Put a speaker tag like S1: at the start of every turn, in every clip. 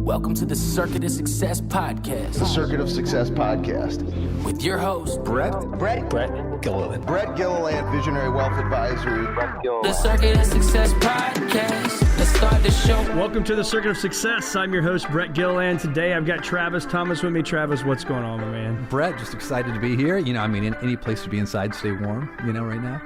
S1: Welcome to the Circuit of Success Podcast.
S2: The Circuit of Success Podcast.
S1: With your host,
S2: Brett
S3: Gilliland.
S2: Brett Gilliland, Visionary Wealth Advisory.
S1: The Circuit of Success Podcast. Let's start the show.
S4: Welcome to the Circuit of Success. I'm your host, Brett Gilliland. Today I've got Travis Thomas with me. Travis, what's going on, my man?
S3: Brett, just excited to be here. Any place to be inside, stay warm, right now.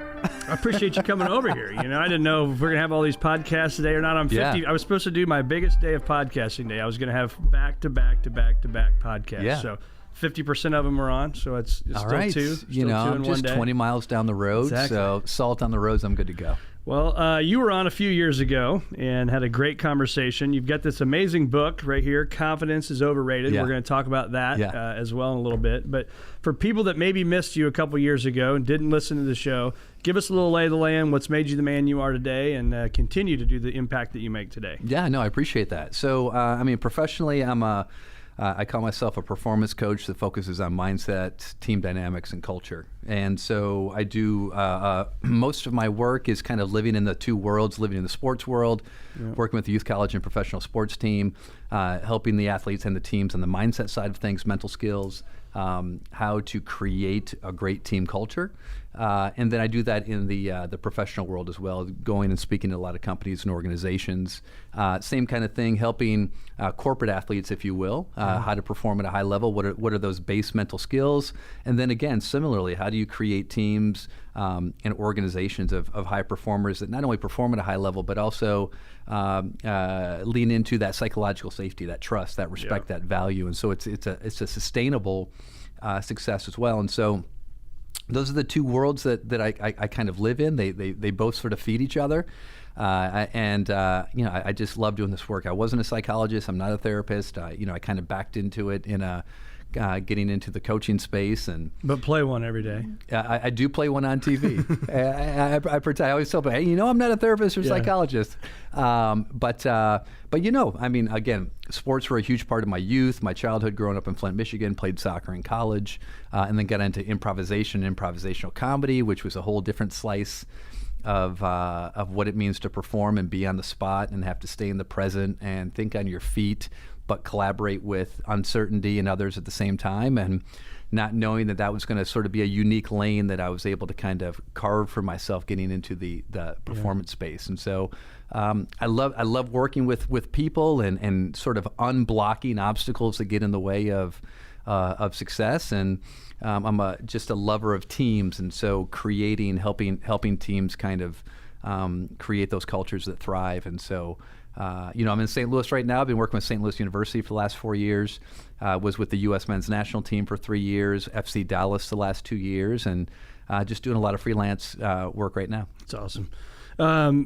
S4: I appreciate you coming over here. I didn't know if we're going to have all these podcasts today or not. I'm 50.
S3: Yeah.
S4: I was supposed to do my biggest day of podcasting day. I was going to have back-to-back podcasts.
S3: Yeah.
S4: So 50% of them are on, so it's
S3: All
S4: still
S3: right.
S4: two.
S3: I'm just 20 miles down the road,
S4: Exactly.
S3: So salt on the roads, I'm good to go.
S4: Well, you were on a few years ago and had a great conversation. You've got this amazing book right here, Confidence is Overrated.
S3: Yeah.
S4: We're going to talk about that
S3: Yeah.
S4: as well in a little bit. But for people that maybe missed you a couple years ago and didn't listen to the show, give us a little lay of the land, what's made you the man you are today, and continue to do the impact that you make today.
S3: Yeah, no, I appreciate that. So, professionally, I call myself a performance coach that focuses on mindset, team dynamics, and culture. And so I do, most of my work is kind of living in the two worlds, living in the sports world, working with the youth college and professional sports team, helping the athletes and the teams on the mindset side of things, mental skills, how to create a great team culture. And then I do that in the professional world as well, going and speaking to a lot of companies and organizations. Same kind of thing, helping corporate athletes, if you will, how to perform at a high level. What are those base mental skills? And then again, similarly, how do you create teams and organizations of high performers that not only perform at a high level, but also lean into that psychological safety, that trust, that respect, that value. And so it's a sustainable success as well. And so those are the two worlds that I kind of live in. They both sort of feed each other. I just love doing this work. I wasn't a psychologist. I'm not a therapist. I kind of backed into it in getting into the coaching space.
S4: But play one every day.
S3: I do play one on TV. I pretend. I always tell people, hey, I'm not a therapist or psychologist. Again, sports were a huge part of my youth, my childhood growing up in Flint, Michigan, played soccer in college, and then got into improvisational comedy, which was a whole different slice of what it means to perform and be on the spot and have to stay in the present and think on your feet, but collaborate with uncertainty and others at the same time, and not knowing that was going to sort of be a unique lane that I was able to kind of carve for myself getting into the performance space. And so I love working with people and sort of unblocking obstacles that get in the way of success. And I'm just a lover of teams, and so helping teams kind of create those cultures that thrive. And so I'm in St. Louis right now. I've been working with St. Louis University for the last 4 years. Was with the U.S. men's national team for 3 years, FC Dallas the last 2 years, and just doing a lot of freelance work right now.
S4: That's awesome.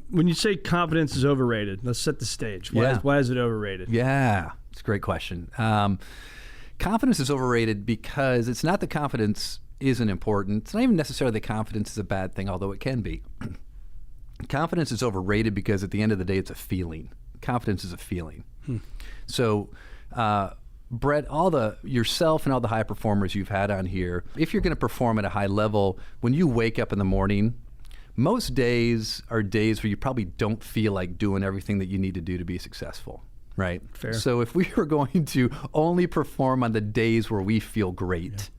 S4: When you say confidence is overrated, let's set the stage. Why is it overrated?
S3: Yeah, it's a great question. Confidence is overrated because it's not that confidence isn't important. It's not even necessarily that confidence is a bad thing, although it can be. Confidence is overrated because at the end of the day, it's a feeling. Confidence is a feeling. So, Brett, yourself and all the high performers you've had on here, if you're going to perform at a high level, when you wake up in the morning, most days are days where you probably don't feel like doing everything that you need to do to be successful, right?
S4: Fair.
S3: So if we were going to only perform on the days where we feel great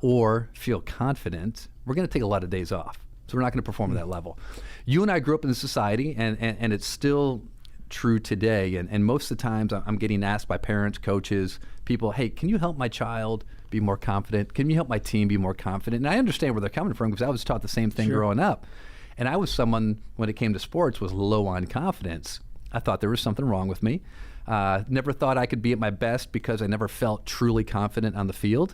S3: or feel confident, we're going to take a lot of days off. So we're not going to perform at that level. You and I grew up in society, and it's still true today. And most of the times I'm getting asked by parents, coaches, people, hey, can you help my child be more confident? Can you help my team be more confident? And I understand where they're coming from because I was taught the same thing growing up. And I was someone, when it came to sports, was low on confidence. I thought there was something wrong with me. Never thought I could be at my best because I never felt truly confident on the field.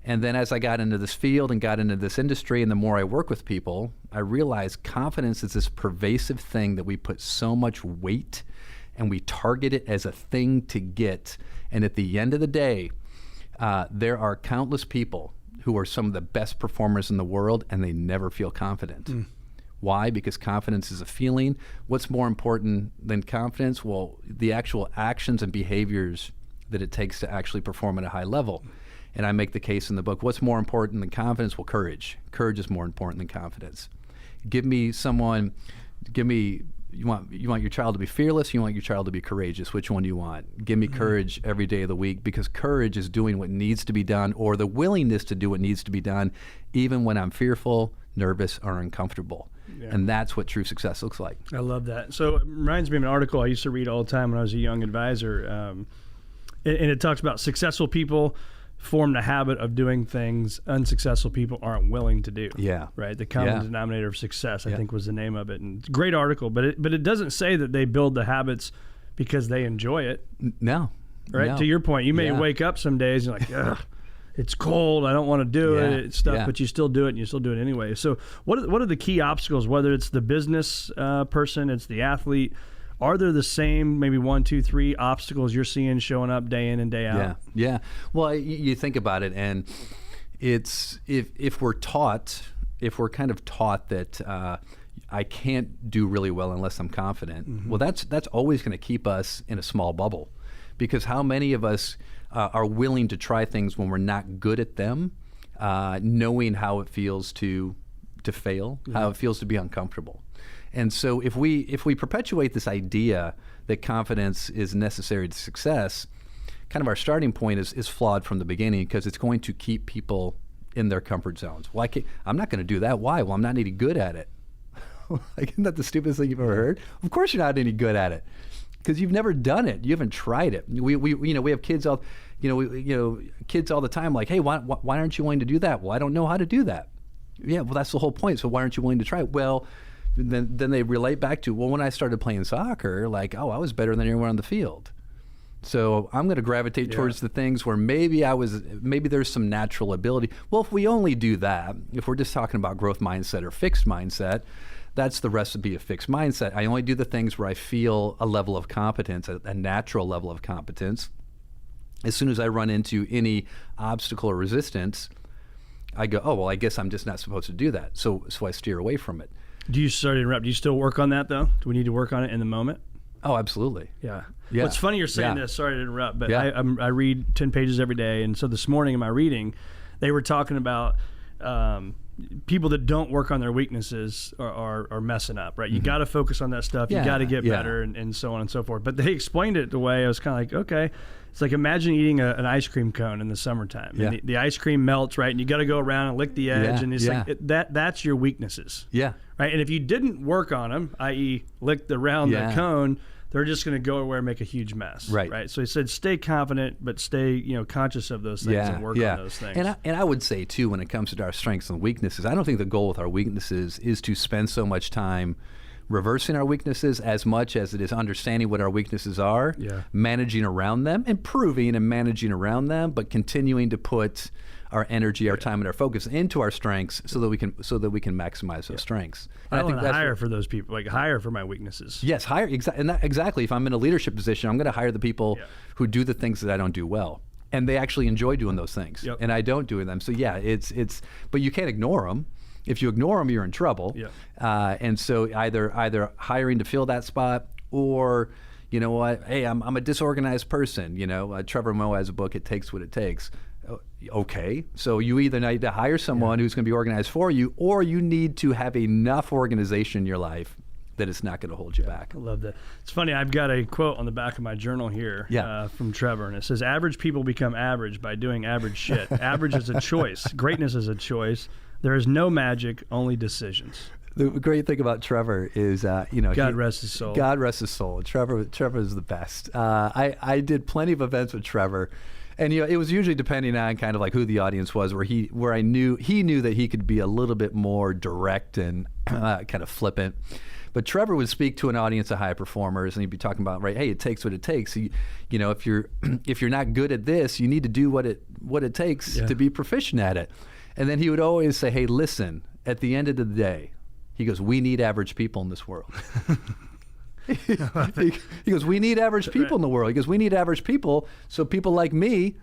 S3: And then as I got into this field and got into this industry, and the more I work with people, I realized confidence is this pervasive thing that we put so much weight and we target it as a thing to get. And at the end of the day, there are countless people who are some of the best performers in the world and they never feel confident. Why? Because confidence is a feeling. What's more important than confidence? Well, the actual actions and behaviors that it takes to actually perform at a high level. And I make the case in the book, what's more important than confidence? Well, courage. Courage is more important than confidence. Give me you want your child to be fearless, you want your child to be courageous. Which one do you want? Give me courage every day of the week, because courage is doing what needs to be done, or the willingness to do what needs to be done, even when I'm fearful, nervous, or uncomfortable. Yeah. And that's what true success looks like.
S4: I love that. So it reminds me of an article I used to read all the time when I was a young advisor. And it talks about successful people form the habit of doing things unsuccessful people aren't willing to do.
S3: Yeah.
S4: Right? The common denominator of success, I think, was the name of it. And it's a great article, but it doesn't say that they build the habits because they enjoy it.
S3: No.
S4: Right?
S3: No.
S4: To your point, you may wake up some days and you're like, ugh, it's cold, I don't want to do it, it's stuff, but you still do it, and you still do it anyway. So what are the key obstacles, whether it's the business person, it's the athlete? Are there the same maybe 1, 2, 3 obstacles you're seeing showing up day in and day out?
S3: Yeah. Well, you think about it, and it's if we're kind of taught that I can't do really well unless I'm confident. Well, that's always going to keep us in a small bubble, because how many of us are willing to try things when we're not good at them, knowing how it feels to fail, how it feels to be uncomfortable. And so if we perpetuate this idea that confidence is necessary to success, kind of our starting point is flawed from the beginning, because it's going to keep people in their comfort zones. Well, I'm not going to do that. Why? Well, I'm not any good at it. Like, isn't that the stupidest thing you've ever heard? Of course you're not any good at it, because you've never done it. You haven't tried it. We have kids all the time, like, hey, why aren't you willing to do that? Well, I don't know how to do that. Yeah, well, that's the whole point. So why aren't you willing to try it? Well, then they relate back to, well, when I started playing soccer, like, I was better than anyone on the field. So I'm going to gravitate towards the things where maybe there's some natural ability. Well, if we only do that, if we're just talking about growth mindset or fixed mindset, that's the recipe of fixed mindset. I only do the things where I feel a level of competence, a natural level of competence. As soon as I run into any obstacle or resistance, I go, oh, well, I guess I'm just not supposed to do that. So I steer away from it.
S4: Do you still work on that, though? Do we need to work on it in the moment?
S3: Oh, absolutely.
S4: Yeah. Well, it's funny you're saying this. Sorry to interrupt, but I read 10 pages every day. And so this morning in my reading, they were talking about people that don't work on their weaknesses are messing up, right? You got to focus on that stuff. You got to get better, and so on and so forth. But they explained it the way I was kind of like, okay. It's like, imagine eating an ice cream cone in the summertime. And the ice cream melts, right? And you got to go around and lick the edge. And it's like that's your weaknesses. Yeah. Right? And if you didn't work on them, i.e. lick around the cone, they're just going to go everywhere and make a huge mess. Right. So he said, stay confident, but stay conscious of those things and work on those things.
S3: And I would say, too, when it comes to our strengths and weaknesses, I don't think the goal with our weaknesses is to spend so much time reversing our weaknesses as much as it is understanding what our weaknesses are, managing around them, improving and managing around them, but continuing to put our energy, our time, and our focus into our strengths so that we can maximize those strengths. And
S4: I think that's hire for those people, like hire for my weaknesses.
S3: Yes, hire exactly. If I'm in a leadership position, I'm going to hire the people who do the things that I don't do well, and they actually enjoy doing those things, and I don't do them. So it's but you can't ignore them. If you ignore them, you're in trouble. And so either hiring to fill that spot, or, you know what, hey, I'm a disorganized person. Trevor Moe has a book, It Takes What It Takes. Okay, so you either need to hire someone who's going to be organized for you, or you need to have enough organization in your life that it's not going to hold you back.
S4: I love that. It's funny, I've got a quote on the back of my journal here from Trevor, and it says, average people become average by doing average shit. Average is a choice. Greatness is a choice. There is no magic, only decisions. The
S3: great thing about Trevor is,
S4: God rest his soul.
S3: God rest his soul. Trevor is the best. I did plenty of events with Trevor, and it was usually depending on kind of like who the audience was, where I knew that he could be a little bit more direct and kind of flippant. But Trevor would speak to an audience of high performers, and he'd be talking about, right, hey, it takes what it takes. If you're not good at this, you need to do what it takes to be proficient at it. And then he would always say, hey, listen, at the end of the day, he goes, we need average people in this world. He goes, we need average people in the world. He goes, we need average people so people like me,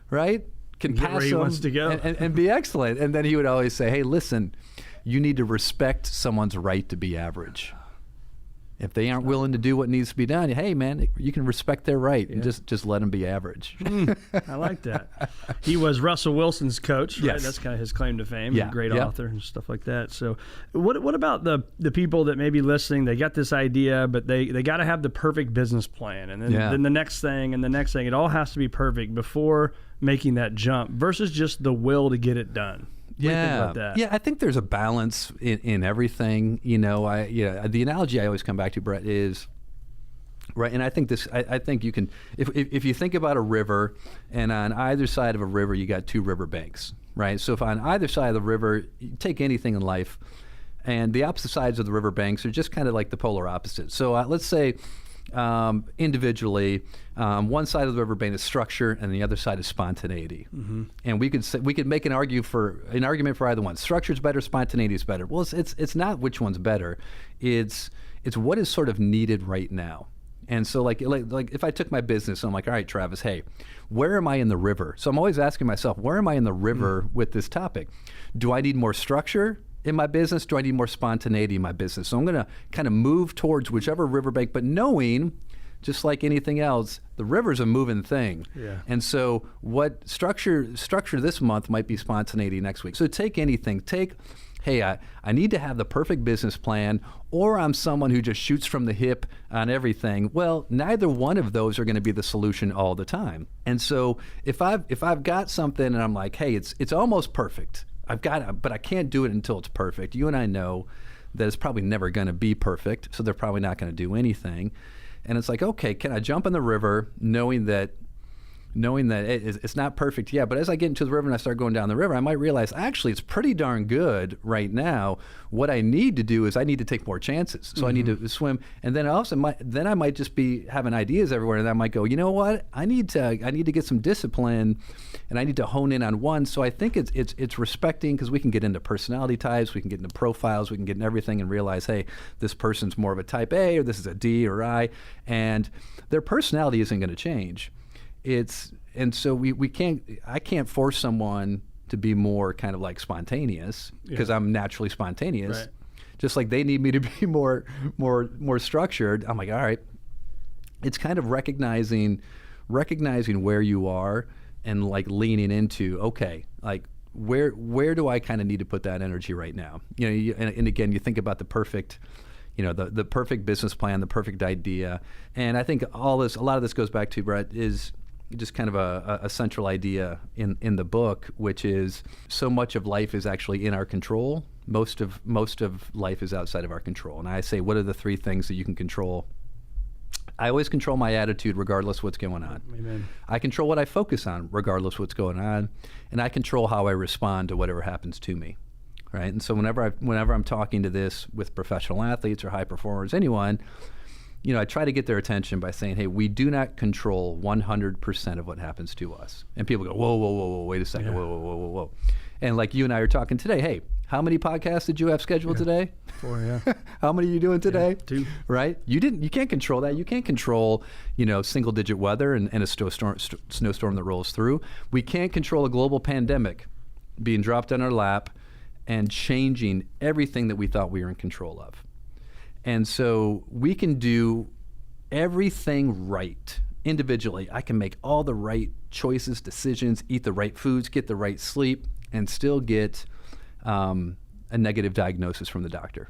S3: right, can pass
S4: where he wants to go.
S3: and be excellent. And then he would always say, hey, listen, you need to respect someone's right to be average. If they aren't willing to do what needs to be done, hey, man, you can respect their right and just let them be average.
S4: I like that. He was Russell Wilson's coach, right?
S3: Yes.
S4: That's kind of his claim to fame.
S3: Yeah.
S4: Great author and stuff like that. So what about the people that may be listening? They got this idea, but they got to have the perfect business plan. And then the next thing and the next thing. It all has to be perfect before making that jump versus just the will to get it done. What do you think about that?
S3: Yeah, I think there's a balance in everything. The analogy I always come back to, Brett, is right, and I think I think you can if you think about a river, and on either side of a river you got two river banks, right? So if on either side of the river, you take anything in life, and the opposite sides of the river banks are just kind of like the polar opposites. So let's say individually, one side of the river bank is structure, and the other side is spontaneity. And we could make an argument for either one. Structure's better, spontaneity is better. Well, it's not which one's better. It's what is sort of needed right now. And so like if I took my business, I'm like, all right, Travis, hey, where am I in the river? So I'm always asking myself, where am I in the river with this topic? Do I need more structure in my business? Do I need more spontaneity in my business? So I'm going to kind of move towards whichever riverbank, but knowing, just like anything else, the river's a moving thing.
S4: Yeah.
S3: And so what structure this month might be spontaneity next week. So take anything. Hey, I need to have the perfect business plan, or I'm someone who just shoots from the hip on everything. Well, neither one of those are going to be the solution all the time. And so if I've got something and I'm like, hey, it's almost perfect. I've got it, but I can't do it until it's perfect. You and I know that it's probably never going to be perfect, so they're probably not going to do anything. And it's like, okay, can I jump in the river knowing that it's not perfect yet, but as I get into the river and I start going down the river, I might realize actually it's pretty darn good right now. What I need to do is I need to take more chances. So I need to swim, and then I might just be having ideas everywhere, and I might go, you know what? I need to get some discipline, and I need to hone in on one. So I think it's respecting, because we can get into personality types, we can get into profiles, we can get into everything and realize, hey, this person's more of a type A, or this is a D or I, and their personality isn't going to change. And so I can't force someone to be more kind of like spontaneous, because I'm naturally spontaneous.
S4: Right.
S3: Just like they need me to be more structured. I'm like, all right. It's kind of recognizing where you are and like leaning into, okay, like where do I kind of need to put that energy right now? And again, you think about the perfect, the perfect business plan, the perfect idea. And I think a lot of this goes back to, Brett, is just kind of a central idea in the book, which is so much of life is actually in our control. Most of life is outside of our control. And I say, what are the three things that you can control? I always control my attitude regardless what's going on.
S4: Amen.
S3: I control what I focus on regardless what's going on, and I control how I respond to whatever happens to me. Right? And so whenever I'm talking to this with professional athletes or high performers, anyone, I try to get their attention by saying, hey, we do not control 100% of what happens to us. And people go, whoa, wait a second,
S4: Yeah.
S3: whoa. And like you and I are talking today, hey, how many podcasts did you have scheduled today?
S4: 4, yeah.
S3: How many are you doing today?
S4: Yeah, 2.
S3: Right? You can't control that. You can't control, single digit weather and a snowstorm that rolls through. We can't control a global pandemic being dropped on our lap and changing everything that we thought we were in control of. And so we can do everything right individually. I can make all the right choices, decisions, eat the right foods, get the right sleep, and still get a negative diagnosis from the doctor.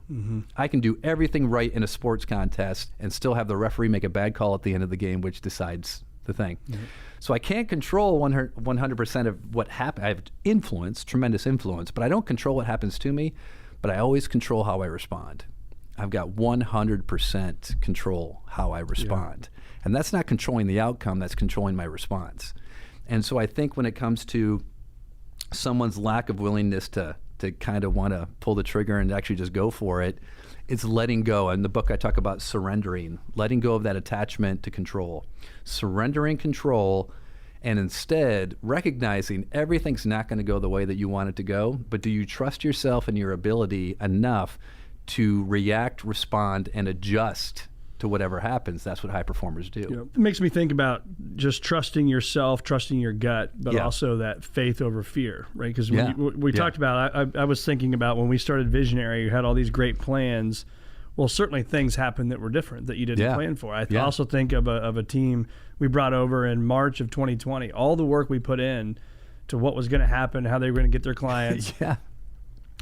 S3: I can do everything right in a sports contest and still have the referee make a bad call at the end of the game, which decides the thing. So I can't control 100% of what happens. I have influence, tremendous influence, but I don't control what happens to me, but I always control how I respond. I've got 100% control how I respond. And that's not controlling the outcome, that's controlling my response. And so I think when it comes to someone's lack of willingness to kind of want to pull the trigger and actually just go for it, it's letting go. In the book I talk about surrendering, letting go of that attachment to control, surrendering control, and instead recognizing everything's not going to go the way that you want it to go, but do you trust yourself and your ability enough to react, respond, and adjust to whatever happens? That's what high performers do.
S4: It makes me think about just trusting yourself, trusting your gut, but also that faith over fear, right? Because we talked about, I was thinking about when we started Visionary, you had all these great plans. Well, certainly things happened that were different that you didn't plan for. I
S3: Yeah.
S4: also think of a team we brought over in March of 2020. All the work we put in to what was going to happen, how they were going to get their clients.
S3: Yeah.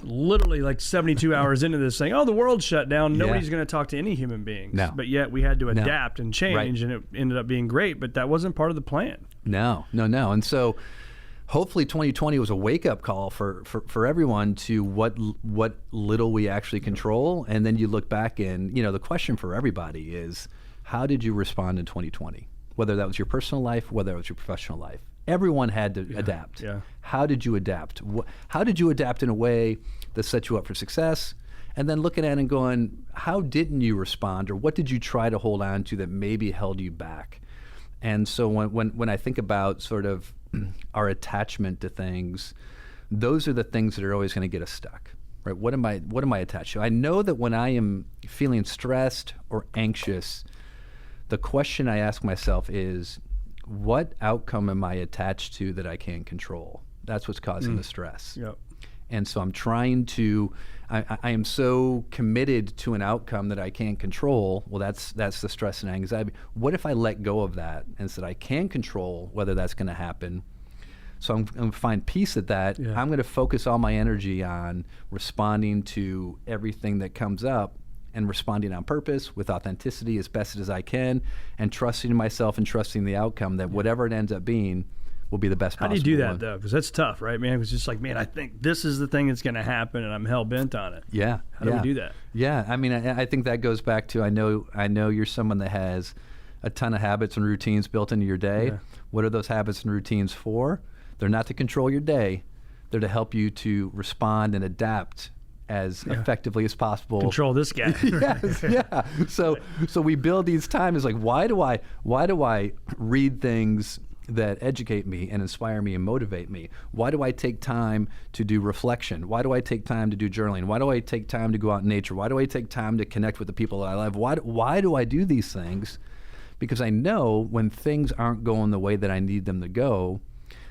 S4: Literally like 72 hours into this saying, oh, the world's shut down. Nobody's going to talk to any human beings.
S3: No.
S4: But yet we had to adapt and change,
S3: Right.
S4: and it ended up being great. But that wasn't part of the plan.
S3: No. And so hopefully 2020 was a wake-up call for everyone to what little we actually control. And then you look back and, the question for everybody is, how did you respond in 2020? Whether that was your personal life, whether it was your professional life. Everyone had to adapt.
S4: Yeah.
S3: How did you adapt? How did you adapt in a way that set you up for success? And then looking at it and going, how didn't you respond, or what did you try to hold on to that maybe held you back? And so when I think about sort of our attachment to things, those are the things that are always going to get us stuck, right? What am I attached to? I know that when I am feeling stressed or anxious, the question I ask myself is, what outcome am I attached to that I can't control? That's what's causing the stress.
S4: Yep.
S3: And so I'm trying to, I am so committed to an outcome that I can't control. Well, that's the stress and anxiety. What if I let go of that and said I can control whether that's going to happen? So I'm going to find peace at that.
S4: Yeah.
S3: I'm going to focus all my energy on responding to everything that comes up and responding on purpose with authenticity as best as I can, and trusting myself and trusting the outcome that whatever it ends up being will be the best possible.
S4: How do you do that,
S3: one.
S4: though? Because that's tough, right, man? It's just like, man, I think this is the thing that's going to happen, and I'm hell-bent on it.
S3: Yeah.
S4: How do we do that?
S3: Yeah. I mean, I think that goes back to, I know you're someone that has a ton of habits and routines built into your day.
S4: Yeah.
S3: What are those habits and routines for? They're not to control your day. They're to help you to respond and adapt as effectively as possible.
S4: Control this guy.
S3: Yes, yeah. So we build these times like, why do I read things that educate me and inspire me and motivate me? Why do I take time to do reflection? Why do I take time to do journaling? Why do I take time to go out in nature? Why do I take time to connect with the people that I love? Why do I do these things? Because I know when things aren't going the way that I need them to go,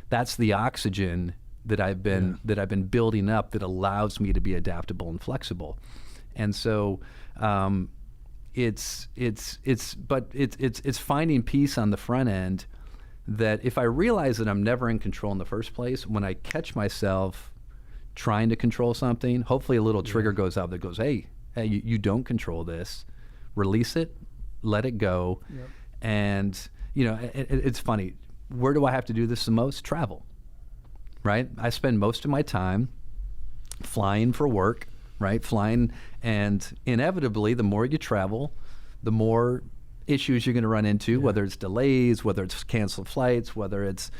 S3: that's the oxygen that I've been building up that allows me to be adaptable and flexible. And so it's finding peace on the front end, that if I realize that I'm never in control in the first place, when I catch myself trying to control something, hopefully a little trigger goes out that goes, hey, you don't control this. Release it, let it go.
S4: Yep.
S3: And it's funny. Where do I have to do this the most? Travel. Right? I spend most of my time flying for work, right? Flying, and inevitably, the more you travel, the more issues you're going to run into, whether it's delays, whether it's canceled flights, whether it's,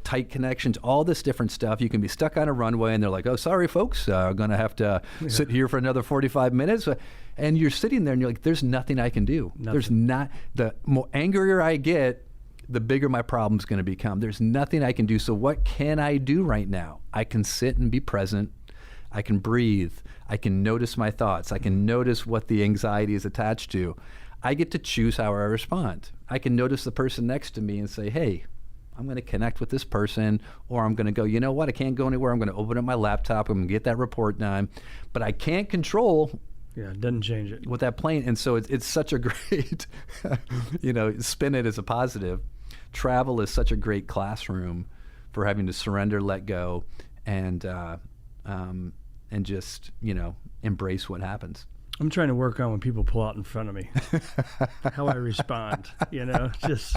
S3: tight connections, all this different stuff. You can be stuck on a runway and they're like, oh, sorry, folks, I'm going to have to sit here for another 45 minutes. And you're sitting there and you're like, there's nothing I can do. There's not, the more angrier I get, the bigger my problem's going to become. There's nothing I can do. So what can I do right now? I can sit and be present. I can breathe. I can notice my thoughts. I can notice what the anxiety is attached to. I get to choose how I respond. I can notice the person next to me and say, hey, I'm going to connect with this person, or I'm going to go, you know what, I can't go anywhere. I'm going to open up my laptop. I'm going to get that report done. But I can't control
S4: it doesn't change it.
S3: With that plane. And so it's such a great, spin it as a positive. Travel is such a great classroom for having to surrender, let go, and just, embrace what happens.
S4: I'm trying to work on when people pull out in front of me, how I respond, just,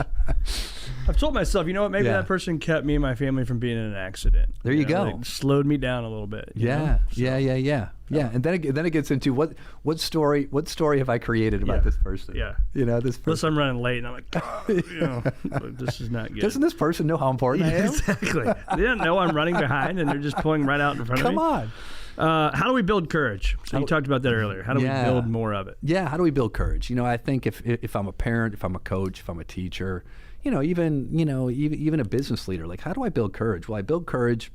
S4: I've told myself, maybe that person kept me and my family from being in an accident.
S3: There you go.
S4: Like slowed me down a little bit.
S3: Yeah. And then it gets into what story have I created about this person?
S4: Yeah.
S3: This person.
S4: Unless I'm running late and I'm like, this is not good.
S3: Doesn't this person know how important I am?
S4: Exactly. They don't know I'm running behind and they're just pulling right out in front of me.
S3: Come on.
S4: How do we build courage? So you talked about that earlier. How do we build more of it?
S3: Yeah, how do we build courage? I think if I'm a parent, if I'm a coach, if I'm a teacher, even a business leader, like, how do I build courage? Well, I build courage.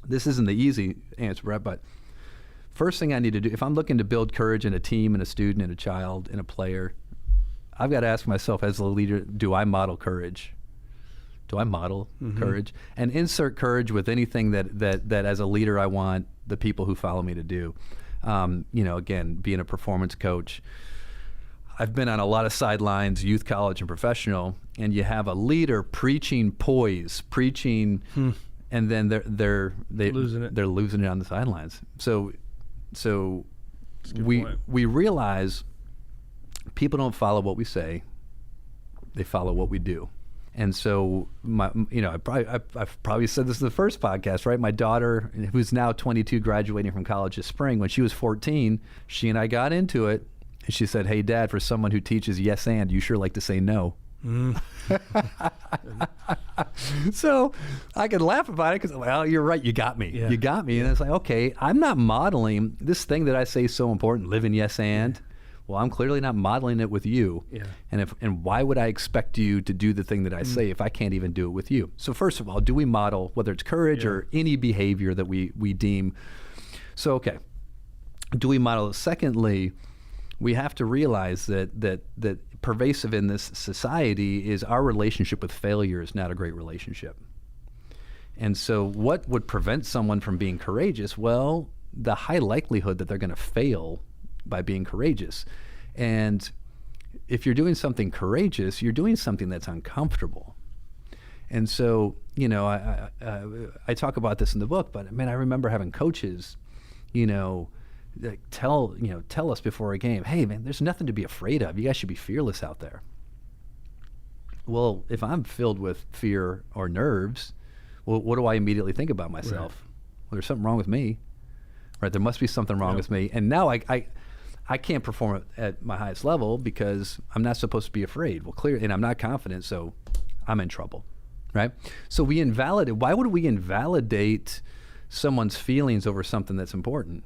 S3: This isn't the easy answer, Brett, but first thing I need to do, if I'm looking to build courage in a team, in a student, in a child, in a player, I've got to ask myself as a leader, do I model courage? Do I model courage? And insert courage with anything that as a leader I want the people who follow me to do. Again, being a performance coach, I've been on a lot of sidelines, youth, college, and professional, and you have a leader preaching poise, and then they're
S4: losing it.
S3: They're losing it on the sidelines. So we realize people don't follow what we say; they follow what we do. And so, I've probably said this in the first podcast, right? My daughter, who's now 22, graduating from college this spring, when she was 14, she and I got into it, and she said, "Hey, Dad, for someone who teaches yes and, you sure like to say no." So I could laugh about it because, well, you're right, you got me. Yeah. You got me. And it's like, okay, I'm not modeling this thing that I say is so important, live in yes and. Well, I'm clearly not modeling it with you. Yeah. And why would I expect you to do the thing that I say if I can't even do it with you? So first of all, do we model, whether it's courage or any behavior that we deem? So, okay, do we model it? Secondly, we have to realize that pervasive in this society is our relationship with failure is not a great relationship. And so what would prevent someone from being courageous? Well, the high likelihood that they're going to fail by being courageous. And if you're doing something courageous, you're doing something that's uncomfortable. And so, I talk about this in the book, but I remember having coaches, tell us before a game, hey man, there's nothing to be afraid of. You guys should be fearless out there. Well, if I'm filled with fear or nerves, well, what do I immediately think about myself? Right. Well, there's something wrong with me, right? There must be something wrong with me. And now I can't perform at my highest level because I'm not supposed to be afraid. Well, clearly, and I'm not confident, so I'm in trouble, right? So we invalidate. Why would we invalidate someone's feelings over something that's important,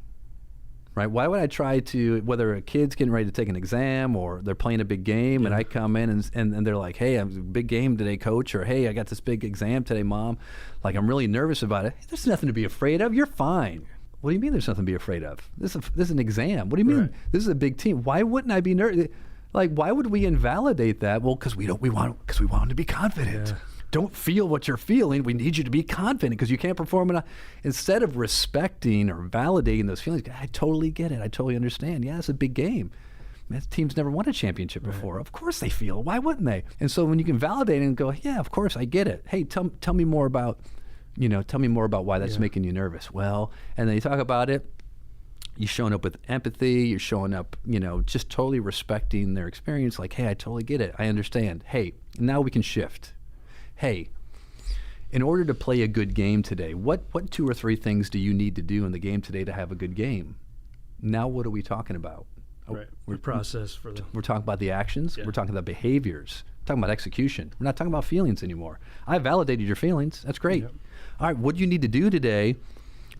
S3: right? Why would I try to, whether a kid's getting ready to take an exam or they're playing a big game and I come in and they're like, hey, I'm a big game today, coach, or hey, I got this big exam today, mom. Like, I'm really nervous about it. Hey, there's nothing to be afraid of. You're fine. What do you mean there's nothing to be afraid of? This is an exam. What do you mean? Right. This is a big team. Why wouldn't I be nervous? Like, why would we invalidate that? Well, because we want them to be confident. Yeah. Don't feel what you're feeling. We need you to be confident because you can't perform enough. Instead of respecting or validating those feelings, I totally get it. I totally understand. Yeah, it's a big game. This team's never won a championship before. Of course they feel. Why wouldn't they? And so when you can validate it and go, yeah, of course I get it. Hey, tell me more about. Tell me more about why that's making you nervous. Well, and then you talk about it, you're showing up with empathy, you're showing up, just totally respecting their experience, like, hey, I totally get it, I understand. Hey, now we can shift. Hey, in order to play a good game today, what 2 or 3 things do you need to do in the game today to have a good game? Now what are we talking about?
S4: Right. We're
S3: talking about the actions, we're talking about behaviors, we're talking about execution. We're not talking about feelings anymore. I validated your feelings, that's great. Yep. All right, what do you need to do today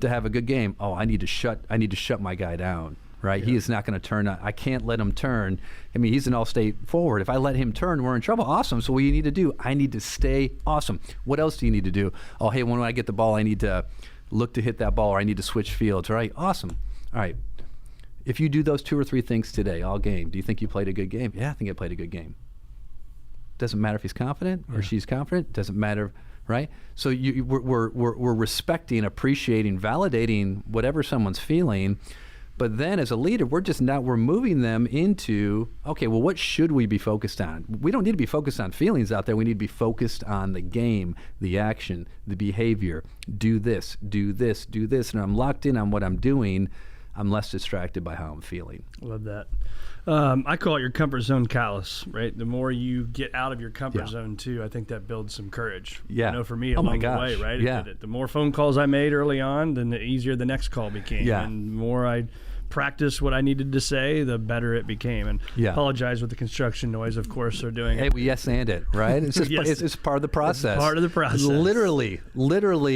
S3: to have a good game? Oh, I need to shut my guy down, right? Yeah. He is not going to turn. I can't let him turn. He's an all-state forward. If I let him turn, we're in trouble. Awesome. So what do you need to do? I need to stay awesome. What else do you need to do? Oh, hey, when I get the ball, I need to look to hit that ball, or I need to switch fields, right? Awesome. All right. If you do those 2 or 3 things today, all game, do you think you played a good game? Yeah, I think I played a good game. Doesn't matter if he's confident or she's confident. Doesn't matter. Right? So we're respecting, appreciating, validating whatever someone's feeling, but then as a leader, we're moving them into, okay, well, what should we be focused on? We don't need to be focused on feelings out there. We need to be focused on the game, the action, the behavior. Do this, and I'm locked in on what I'm doing. I'm less distracted by how I'm feeling.
S4: Love that. I call it your comfort zone callus, right? The more you get out of your comfort zone, too, I think that builds some courage.
S3: Yeah.
S4: I know for me along the way, right?
S3: Yeah.
S4: The more phone calls I made early on, then the easier the next call became. Yeah. And the more I practice what I needed to say, the better it became. And apologize with the construction noise, of course, they're doing.
S3: Hey, we yes-and it, right? It's just it's part of the process.
S4: It's part of the process.
S3: Literally,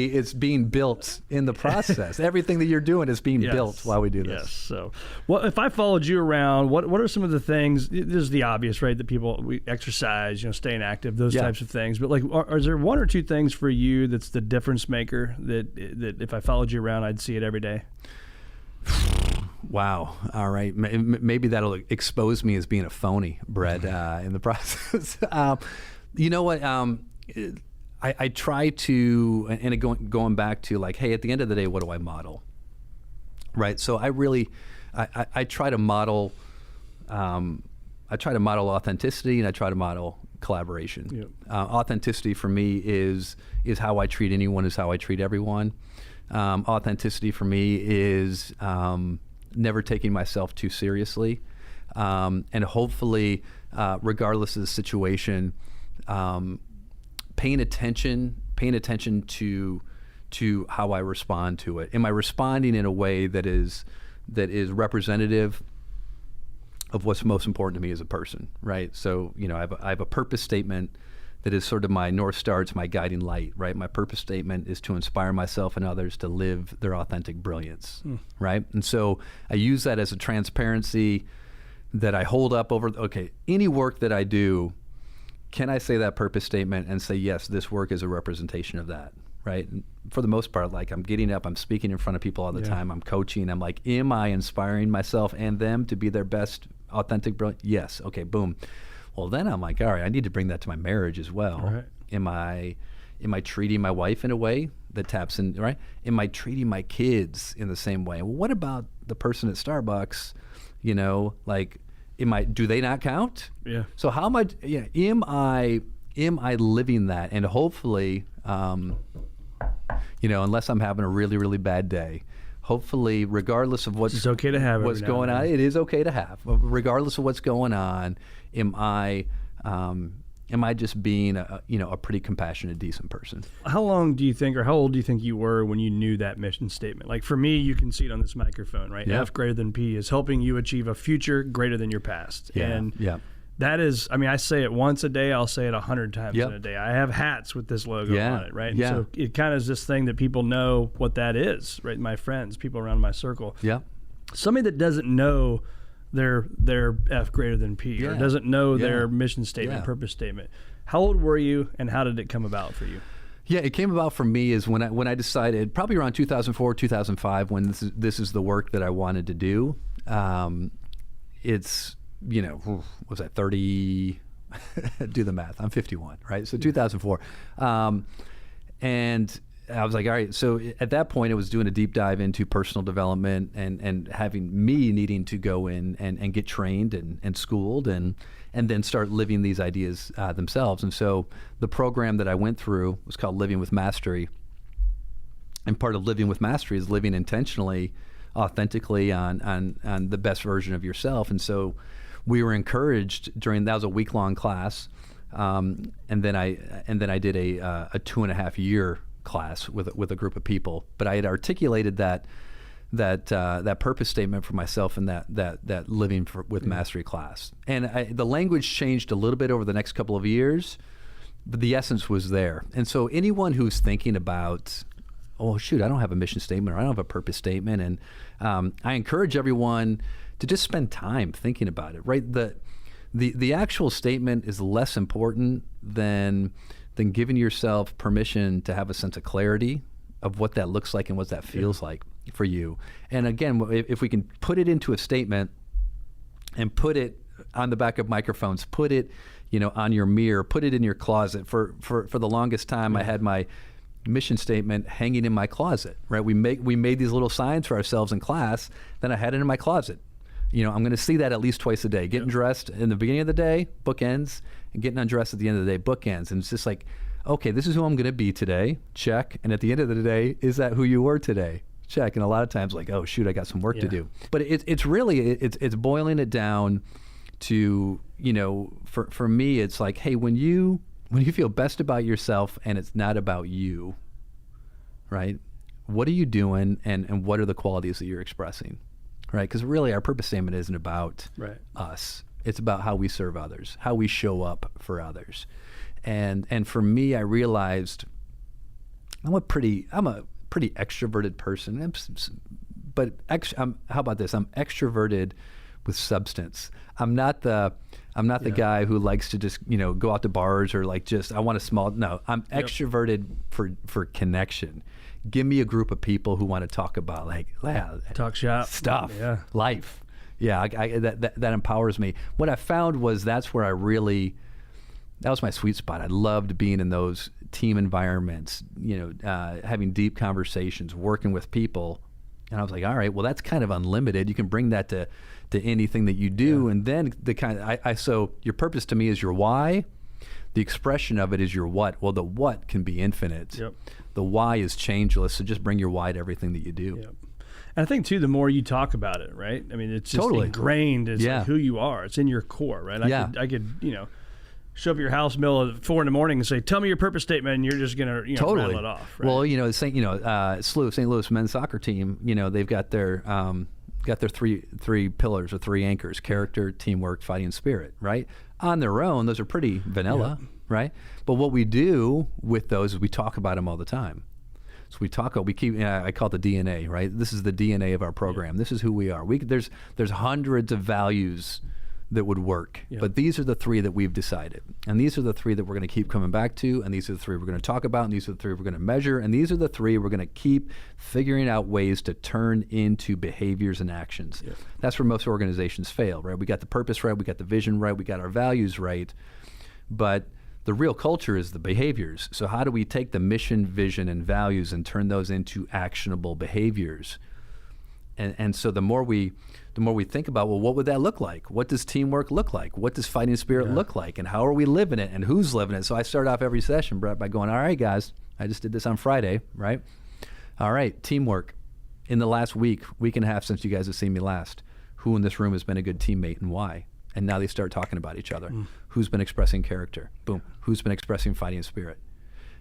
S3: it's being built in the process. Everything that you're doing is being built while we do this.
S4: Yes. So, well, if I followed you around, what are some of the things? This is the obvious, right? That we exercise, staying active, those types of things. But is there 1 or 2 things for you that's the difference maker that if I followed you around, I'd see it every day?
S3: Wow. All right. Maybe that'll expose me as being a phony, Brett, in the process. You know what? I try to, and going back to like, hey, at the end of the day, what do I model? right? So I try to model, authenticity, and I try to model collaboration.
S4: Yep.
S3: Authenticity for me is how I treat anyone, is how I treat everyone. Authenticity for me is never taking myself too seriously, and hopefully, regardless of the situation, paying attention to how I respond to it. Am I responding in a way that is representative of what's most important to me as a person, right? So, I have a purpose statement that is sort of my North Star. It's my guiding light, right? My purpose statement is to inspire myself and others to live their authentic brilliance, right? And so I use that as a transparency that I hold up over, okay, any work that I do, can I say that purpose statement and say, yes, this work is a representation of that, right? And for the most part, like, I'm getting up, I'm speaking in front of people all the time, I'm coaching, I'm like, am I inspiring myself and them to be their best authentic brilliant? Yes. Okay, boom. Well, then I'm like, all right, I need to bring that to my marriage as well.
S4: Right.
S3: Am I treating my wife in a way that taps in, right? Am I treating my kids in the same way? Well, what about the person at Starbucks? Like, do they not count?
S4: Yeah.
S3: So how am I living that? And hopefully, unless I'm having a really, really bad day, hopefully, regardless of what's
S4: okay to have
S3: what's going on, it is okay to have. Regardless of what's going on, am I just being a pretty compassionate, decent person?
S4: How long do you think, or how old do you think you were when you knew that mission statement? Like, for me, you can see it on this microphone, right?
S3: Yeah.
S4: F greater than P is helping you achieve a future greater than your past.
S3: Yeah.
S4: And
S3: yeah.
S4: that is, I say it once a day, I'll say it 100 times in a day. I have hats with this logo on it, right? And so it kind of is this thing that people know what that is, right? My friends, people around my circle.
S3: Yeah.
S4: Somebody that doesn't know their F greater than P, or doesn't know their mission statement, purpose statement. How old were you, and how did it come about for you?
S3: Yeah, it came about for me is when I decided, probably around 2004, 2005, when this is the work that I wanted to do. It's, was that 30? Do the math. I'm 51, right? So 2004, and I was like, all right. So at that point, I was doing a deep dive into personal development and having me needing to go in and get trained and schooled and then start living these ideas themselves. And so the program that I went through was called Living with Mastery. And part of living with mastery is living intentionally, authentically on the best version of yourself. And so we were encouraged that was a week-long class, and then I did a 2.5 year class with a group of people. But I had articulated that purpose statement for myself in that living with mastery class. And the language changed a little bit over the next couple of years, but the essence was there. And so anyone who's thinking about, oh shoot, I don't have a mission statement, or I don't have a purpose statement, and I encourage everyone to just spend time thinking about it. Right, the actual statement is less important than giving yourself permission to have a sense of clarity of what that looks like and what that feels like for you. And again, if we can put it into a statement and put it on the back of microphones, put it, on your mirror, put it in your closet. For the longest time, I had my mission statement hanging in my closet, right? We made these little signs for ourselves in class, then I had it in my closet. I'm going to see that at least twice a day. Getting dressed in the beginning of the day, bookends, and getting undressed at the end of the day, bookends. And it's just like, okay, this is who I'm going to be today, check. And at the end of the day, is that who you were today? Check. And a lot of times, like, oh shoot, I got some work to do. But it's really boiling it down to, for me, it's like, hey, when you feel best about yourself and it's not about you, right? What are you doing, and what are the qualities that you're expressing? Right, because really our purpose statement isn't about us. It's about how we serve others, how we show up for others. And for me, I realized I'm a pretty extroverted person. But how about this? I'm extroverted with substance. I'm not the guy who likes to just go out to bars or like just I want a small. No, I'm extroverted for connection. Give me a group of people who want to talk about
S4: talk shop
S3: stuff, life. Yeah, that empowers me. What I found was that was my sweet spot. I loved being in those team environments, having deep conversations, working with people And I was like, all right, well, that's kind of unlimited. You can bring that to anything that you do. And then so your purpose to me is your why. The expression of it is your what. Well, the what can be infinite.
S4: Yep.
S3: The why is changeless. So just bring your why to everything that you do.
S4: Yep. And I think too, the more you talk about it, right? I mean, it's just ingrained. It's like who you are. It's in your core, right? I could, show up at your house middle of 4 a.m. and say, "Tell me your purpose statement," and you're just gonna rattle it off. Right?
S3: Well, St. Louis men's soccer team. They've got their three pillars or 3 anchors: character, teamwork, fighting spirit. Right? On their own, those are pretty vanilla, right? But what we do with those is we talk about them all the time. So I call it the DNA, right? This is the DNA of our program. This is who we are. There's hundreds of values that would work, but these are the 3 that we've decided, and these are the 3 that we're going to keep coming back to, and these are the 3 we're going to talk about, and these are the 3 we're going to measure, and these are the 3 we're going to keep figuring out ways to turn into behaviors and actions. That's where most organizations fail, right? We got the purpose right, we got the vision right, we got our values right, but the real culture is the behaviors. So how do we take the mission, vision, and values and turn those into actionable behaviors? And so the more we think about, well, what would that look like? What does teamwork look like? What does fighting spirit look like? And how are we living it? And who's living it? So I start off every session, Brett, by going, all right, guys, I just did this on Friday, right? All right, teamwork. In the last week and a half since you guys have seen me last, who in this room has been a good teammate and why? And now they start talking about each other. Who's been expressing character? Boom. Who's been expressing fighting spirit?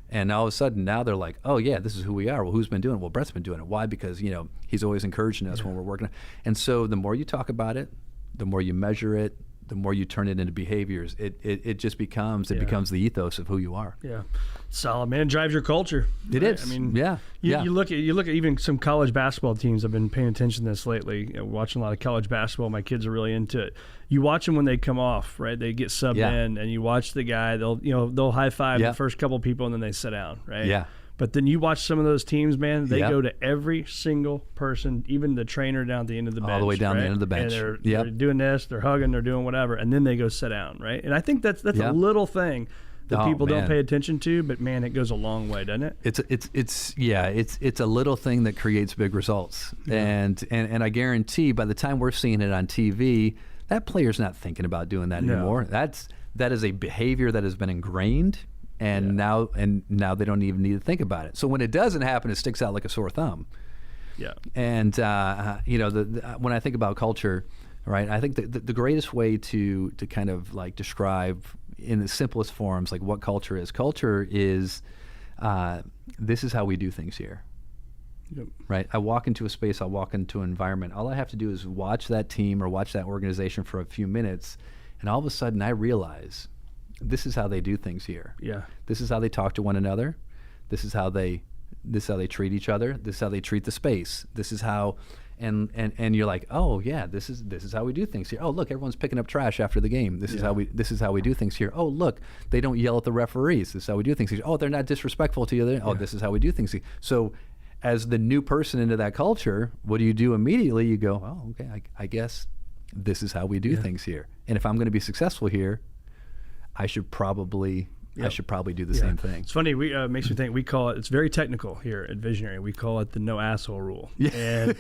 S3: And all of a sudden, now they're like, oh, yeah, this is who we are. Well, who's been doing it? Well, Brett's been doing it. Why? Because, he's always encouraging us when we're working. And so the more you talk about it, the more you measure it, the more you turn it into behaviors, it just becomes the ethos of who you are.
S4: Yeah. Solid, man. It drives your culture.
S3: It is.
S4: I mean, you look at even some college basketball teams. I've been paying attention to this lately, watching a lot of college basketball. My kids are really into it. You watch them when they come off, right? They get subbed in, and you watch the guy. They'll high five the first couple people, and then they sit down, right?
S3: Yeah.
S4: But then you watch some of those teams, man, they go to every single person, even the trainer down at the end of the bench.
S3: All the way down the end of the bench.
S4: And they're doing this, they're hugging, they're doing whatever, and then they go sit down, right? And I think that's a little thing that people don't pay attention to, but man, it goes a long way, doesn't it?
S3: It's a little thing that creates big results. And I guarantee by the time we're seeing it on TV, that player's not thinking about doing that anymore. That is a behavior that has been ingrained. And now they don't even need to think about it. So when it doesn't happen, it sticks out like a sore thumb. Yeah. And when I think about culture, right, I think the greatest way to kind of like describe in the simplest forms like what culture is. Culture is this is how we do things here. Yep. Right. I walk into a space. I walk into an environment. All I have to do is watch that team or watch that organization for a few minutes, and all of a sudden I realize. This is how they do things here. Yeah. This is how they talk to one another. This is how they treat each other. This is how they treat the space. This is how, and you're like, oh yeah, this is how we do things here. Oh look, everyone's picking up trash after the game. This is how we do things here. Oh look, they don't yell at the referees. This is how we do things here. Oh, they're not disrespectful to you. Oh, this is how we do things here. So, as the new person into that culture, what do you do immediately? You go, oh okay, I guess this is how we do things here. And if I'm going to be successful here, I should probably do the same thing.
S4: It's funny. Makes me think. We call it. It's very technical here at Visionary. We call it the no asshole rule. Yeah. And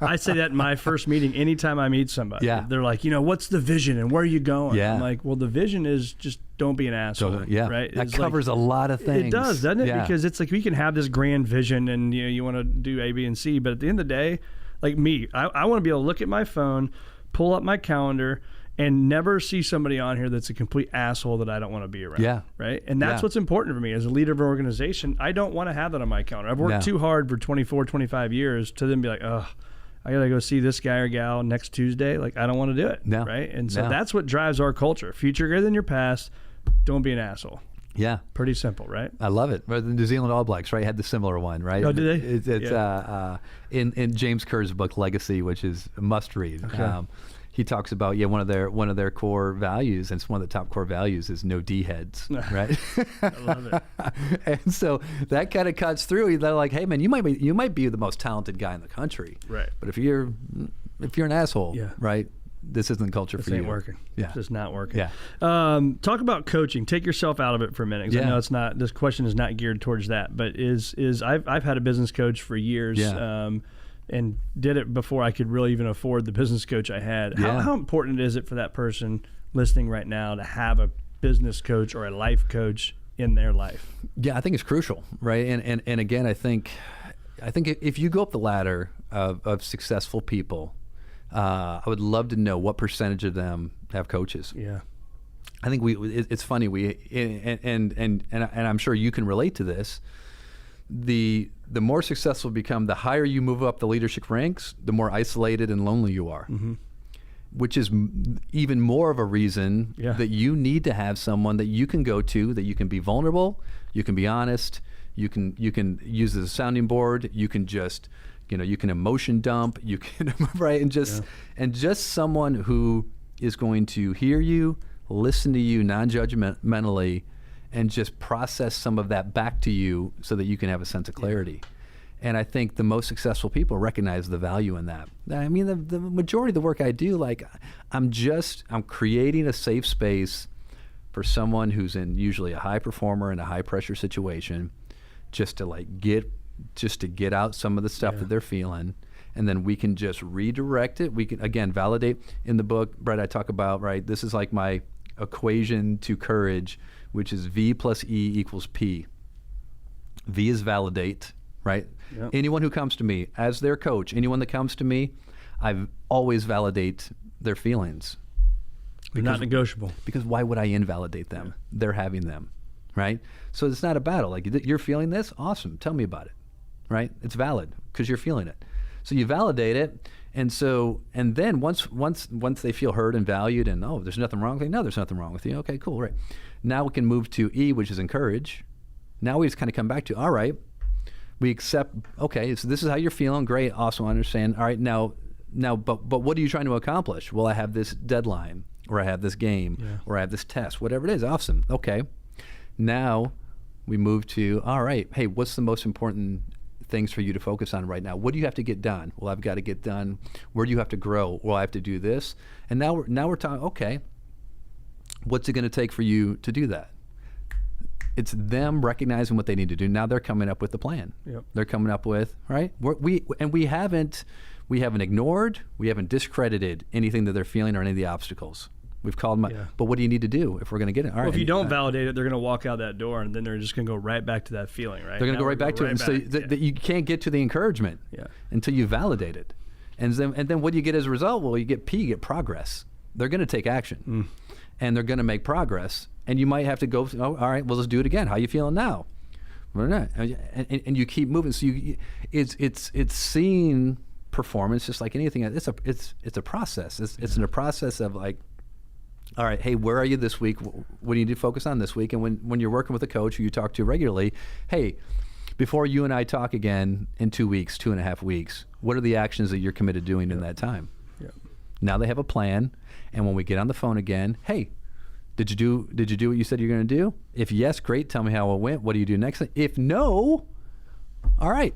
S4: I say that in my first meeting. Anytime I meet somebody, they're like, what's the vision and where are you going? Yeah. I'm like, well, the vision is just don't be an asshole. Right.
S3: That covers a lot of things.
S4: It does, doesn't it? Yeah. Because it's like we can have this grand vision and you want to do A, B, and C, but at the end of the day, like me, I want to be able to look at my phone, pull up my calendar, and never see somebody on here that's a complete asshole that I don't want to be around. Yeah. Right? And that's what's important for me as a leader of an organization. I don't want to have that on my calendar. I've worked too hard for 24, 25 years to then be like, oh, I got to go see this guy or gal next Tuesday. Like, I don't want to do it. No. Right? And so that's what drives our culture. Future greater than your past. Don't be an asshole. Yeah. Pretty simple, right?
S3: I love it. The New Zealand All Blacks, right, had the similar one, right?
S4: Oh, did they?
S3: It's in James Kerr's book, Legacy, which is a must read. Okay. He talks about one of their core values, and it's one of the top core values is no D heads, right?
S4: I love it.
S3: And so that kind of cuts through. They're like, hey man, you might be the most talented guy in the country, right? But if you're an asshole, right? This isn't culture for you.
S4: This ain't working.
S3: Yeah.
S4: It's just not working. Yeah. Talk about coaching. Take yourself out of it for a minute. 'Cause I know it's not. This question is not geared towards that. But I've had a business coach for years. Yeah. and did it before I could really even afford the business coach I had.
S3: Yeah.
S4: How important is it for that person listening right now to have a business coach or a life coach in their life?
S3: Yeah, I think it's crucial, right? And again, I think if you go up the ladder of successful people, I would love to know what percentage of them have coaches.
S4: Yeah.
S3: I think it's funny, and I'm sure you can relate to this. The more successful you become, the higher you move up the leadership ranks, the more isolated and lonely you are. Mm-hmm. Which is even more of a reason that you need to have someone that you can go to, that you can be vulnerable, you can be honest, you can use as a sounding board, you can just, you can emotion dump, you can right, and just someone who is going to hear you, listen to you non-judgmentally, and just process some of that back to you so that you can have a sense of clarity. And I think the most successful people recognize the value in that. I mean, the majority of the work I do, I'm creating a safe space for someone who's in usually a high performer in a high pressure situation, just to get out some of the stuff that they're feeling. And then we can just redirect it. We can, again, validate. In the book, Brett, I talk about, right, this is like my equation to courage, which is V plus E equals P. V is validate, right? Yep. Anyone who comes to me as their coach, anyone that comes to me, I always validate their feelings.
S4: They're not negotiable.
S3: Because why would I invalidate them? Yeah. They're having them, right? So it's not a battle. Like, you're feeling this? Awesome. Tell me about it, right? It's valid because you're feeling it. So you validate it, and then once they feel heard and valued, and there's nothing wrong with you. No, there's nothing wrong with you. Okay, cool, right? Now we can move to E, which is encourage. Now we just kind of come back to, all right, we accept. Okay, so this is how you're feeling. Great, awesome, I understand. All right, now, but what are you trying to accomplish? Well, I have this deadline, or I have this game, or I have this test, whatever it is. Awesome. Okay, now we move to, all right, hey, what's the most important things for you to focus on right now? What do you have to get done? Well, I've got to get done. Where do you have to grow? Well, I have to do this. And now we're talking, okay, what's it going to take for you to do that? It's them recognizing what they need to do. Now they're coming up with the plan. Yep. They're coming up with, right? We haven't ignored, we haven't discredited anything that they're feeling or any of the obstacles. We've called them, but what do you need to do if we're going to get it? All right.
S4: Well, if you don't validate it, they're going to walk out that door, and then they're just going to go right back to that feeling, right?
S3: They're going to go right back to it, and so that you can't get to the encouragement until you validate it. And then what do you get as a result? Well, you get you get progress. They're going to take action, and they're going to make progress. And you might have to go, all right, well, let's do it again. How you feeling now? We're not, and you keep moving. So it's seeing performance just like anything. It's a process. It's in a process of like, all right, hey, where are you this week? What do you need to focus on this week? And when you're working with a coach who you talk to regularly, hey, before you and I talk again in 2 weeks, 2.5 weeks, what are the actions that you're committed to doing in that time? Yep. Now they have a plan, and when we get on the phone again, hey, did you do what you said you're going to do? If yes, great. Tell me how it went. What do you do next? If no, all right.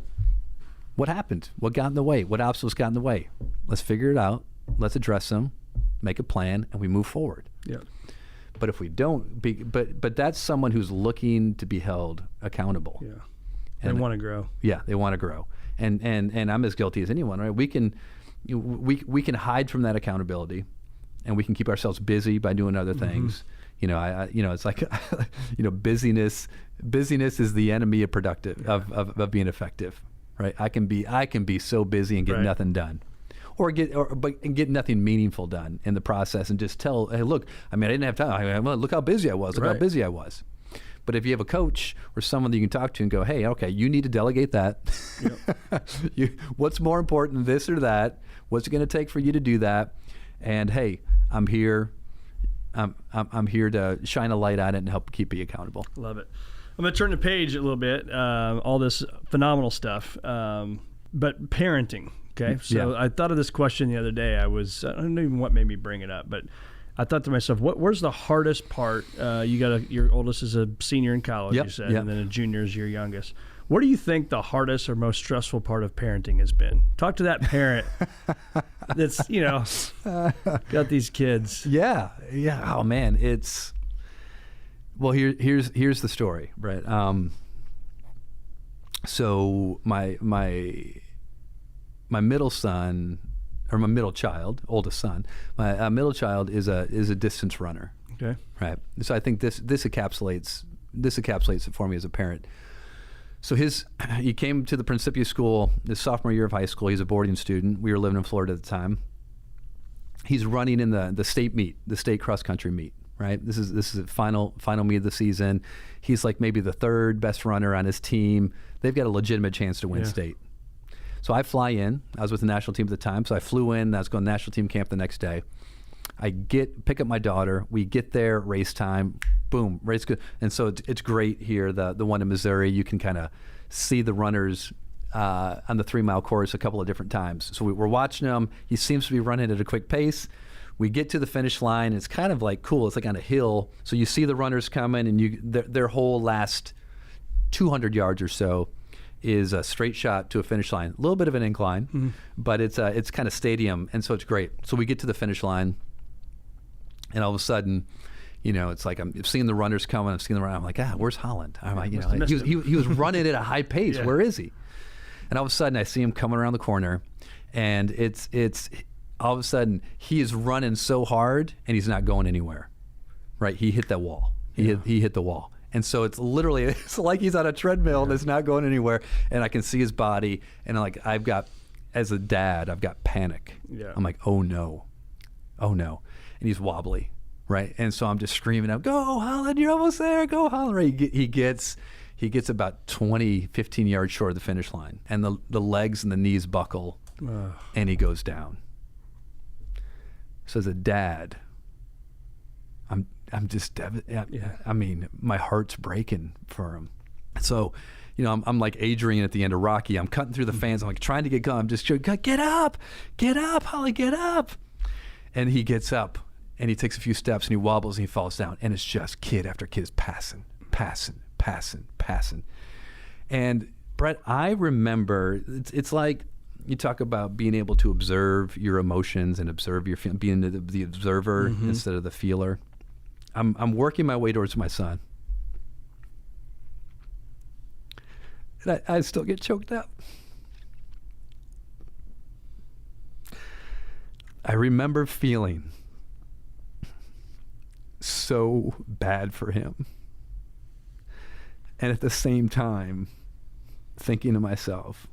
S3: What happened? What got in the way? What obstacles got in the way? Let's figure it out. Let's address them. Make a plan, and we move forward. Yeah. But if we don't, but that's someone who's looking to be held accountable. Yeah.
S4: And they want to grow.
S3: Yeah, they want to grow. And I'm as guilty as anyone, right? We can hide from that accountability, and we can keep ourselves busy by doing other things. It's like, busyness is the enemy of productive, of being effective, right? I can be so busy and get nothing done. Or get nothing meaningful done in the process, and just tell, hey, look, I didn't have time. Look how busy I was. Look how busy I was. But if you have a coach or someone that you can talk to and go, hey, okay, you need to delegate that. Yep. What's more important, this or that? What's it going to take for you to do that? And hey, I'm here. I'm here to shine a light on it and help keep you accountable.
S4: Love it. I'm going to turn the page a little bit. All this phenomenal stuff, but parenting. Okay, so I thought of this question the other day. I don't know even what made me bring it up, but I thought to myself, where's the hardest part? Your oldest is a senior in college, you said, and then a junior is your youngest. What do you think the hardest or most stressful part of parenting has been? Talk to that parent that's, got these kids.
S3: Yeah. Oh man, here's the story, right? So my my middle son, or my middle child, oldest son, my middle child is a distance runner.
S4: Okay.
S3: Right. So I think this encapsulates it for me as a parent. So he came to the Principia School his sophomore year of high school. He's a boarding student. We were living in Florida at the time. He's running in the state meet, the state cross country meet. Right. This is the final meet of the season. He's like maybe the third best runner on his team. They've got a legitimate chance to win state. So I fly in. I was with the national team at the time, so I flew in. I was going to national team camp the next day. I pick up my daughter. We get there, race time, boom, race good. And so it's great here. The one in Missouri, you can kind of see the runners on the 3-mile course a couple of different times. So we're watching him. He seems to be running at a quick pace. We get to the finish line. It's kind of like cool. It's like on a hill. So you see the runners coming, and their whole last 200 yards or so is a straight shot to a finish line. A little bit of an incline, but it's kind of stadium, and so it's great. So we get to the finish line, and all of a sudden, it's like I'm seeing the runners coming. I'm seeing the runner. I'm like, where's Holland? I'm like, he was running at a high pace. Yeah. Where is he? And all of a sudden, I see him coming around the corner, and it's all of a sudden he is running so hard, and he's not going anywhere. Right? He hit that wall. He hit the wall. And so it's like he's on a treadmill that's not going anywhere, and I can see his body, and as a dad, I've got panic. Yeah. I'm like, oh no, and he's wobbly, right? And so I'm just screaming out, go Holland, you're almost there, go Holland. Right? He gets about 15 yards short of the finish line, and the legs and the knees buckle, and he goes down. So as a dad, I'm just, I mean, my heart's breaking for him. So, I'm like Adrian at the end of Rocky. I'm cutting through the fans. I'm like trying to get going. I'm just get up, Holly, get up. And he gets up, and he takes a few steps, and he wobbles, and he falls down. And it's just kid after kid is passing. And Brett, I remember, it's like you talk about being able to observe your emotions and observe your feelings, being the observer instead of the feeler. I'm working my way towards my son. And I still get choked up. I remember feeling so bad for him. And at the same time, thinking to myself,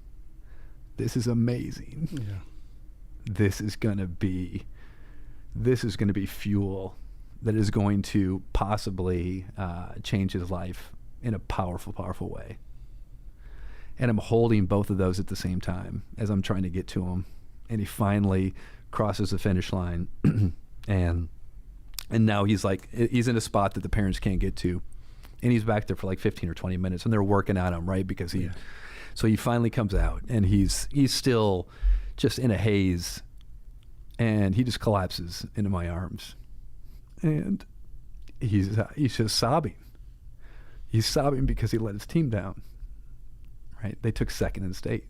S3: this is amazing. Yeah. This is going to be fuel that is going to possibly change his life in a powerful, powerful way. And I'm holding both of those at the same time as I'm trying to get to him. And he finally crosses the finish line. and now he's in a spot that the parents can't get to. And he's back there for like 15 or 20 minutes, and they're working on him, right? Because so he finally comes out, and he's still just in a haze, and he just collapses into my arms. And he's just sobbing. He's sobbing because he let his team down. Right? They took second in state.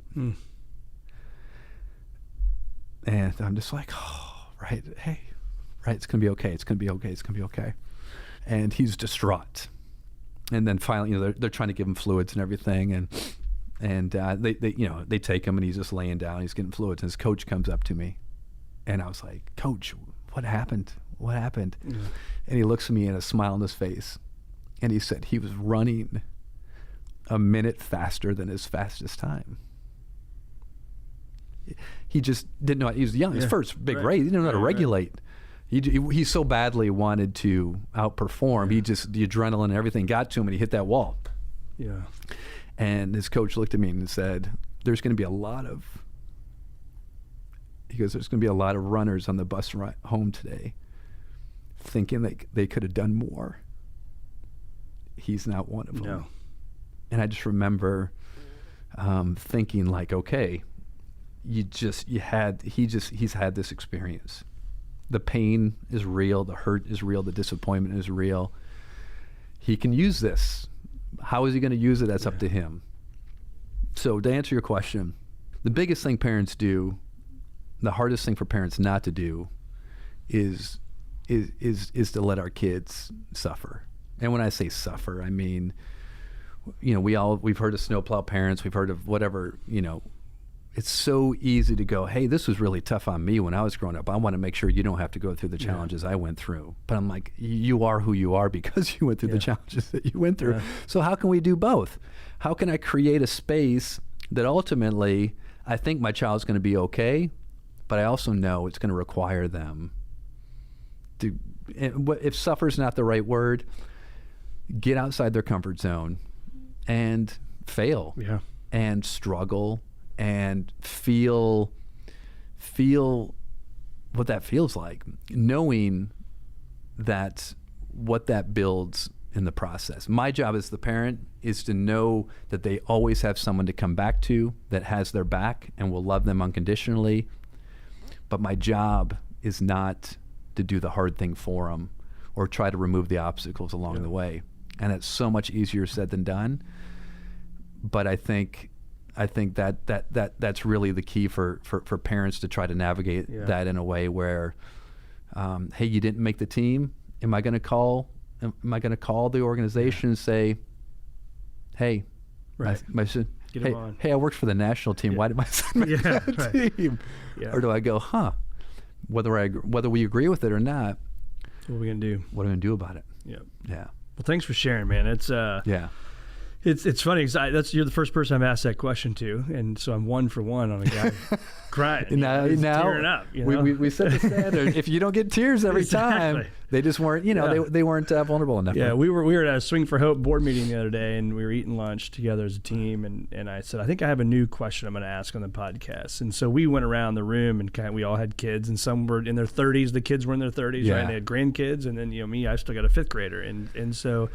S3: And I'm just like, oh, right, hey, right, it's gonna be okay. It's gonna be okay. And he's distraught. And then finally, they're trying to give him fluids and everything, and they take him, and he's just laying down. He's getting fluids, and his coach comes up to me, and I was like, Coach, what happened? Yeah. And he looks at me and a smile on his face, and he said he was running a minute faster than his fastest time. He just didn't know. He was young. His first big race. He didn't know how to regulate. He so badly wanted to outperform. He just, the adrenaline and everything got to him, and he hit that wall. Yeah. And his coach looked at me and said, there's going to be a lot of runners on the bus ride home today thinking they could have done more. He's not one of them. No. And I just remember thinking like, okay, he's had this experience. The pain is real, the hurt is real, the disappointment is real. He can use this. How is he going to use it? That's up to him. So to answer your question, the biggest thing parents do, the hardest thing for parents not to do, is to let our kids suffer. And when I say suffer, I mean, we've heard of snowplow parents, we've heard of whatever, it's so easy to go, hey, this was really tough on me when I was growing up. I want to make sure you don't have to go through the challenges I went through. But I'm like, you are who you are because you went through the challenges that you went through. So how can we do both? How can I create a space that ultimately I think my child's going to be okay, but I also know it's going to require them to, if suffer's not the right word, get outside their comfort zone and fail and struggle and feel what that feels like, knowing that what that builds in the process. My job as the parent is to know that they always have someone to come back to that has their back and will love them unconditionally. But my job is not to do the hard thing for them or try to remove the obstacles along the way. And it's so much easier said than done. But I think that's really the key for parents to try to navigate that in a way where, hey, you didn't make the team. Am I going to call the organization and say, hey, my son, hey, I worked for the national team. Why did my son make that team? Yeah. Or do I go, whether we agree with it or not,
S4: what are we going to do?
S3: What are we going to do about it?
S4: Yeah.
S3: Yeah.
S4: Well, thanks for sharing, man. It's It's funny because you're the first person I've asked that question to, and so I'm 1 for 1 on a guy crying.
S3: Now
S4: tearing up. You know?
S3: we set the standard. If you don't get tears every time, they just weren't. They weren't vulnerable enough.
S4: Yeah, we were at a Swing for Hope board meeting the other day, and we were eating lunch together as a team, and I said, I think I have a new question I'm going to ask on the podcast. And so we went around the room, and we all had kids, and some were in their 30s. The kids were in their 30s, right? And they had grandkids, and then me, I still got a 5th grader, and so.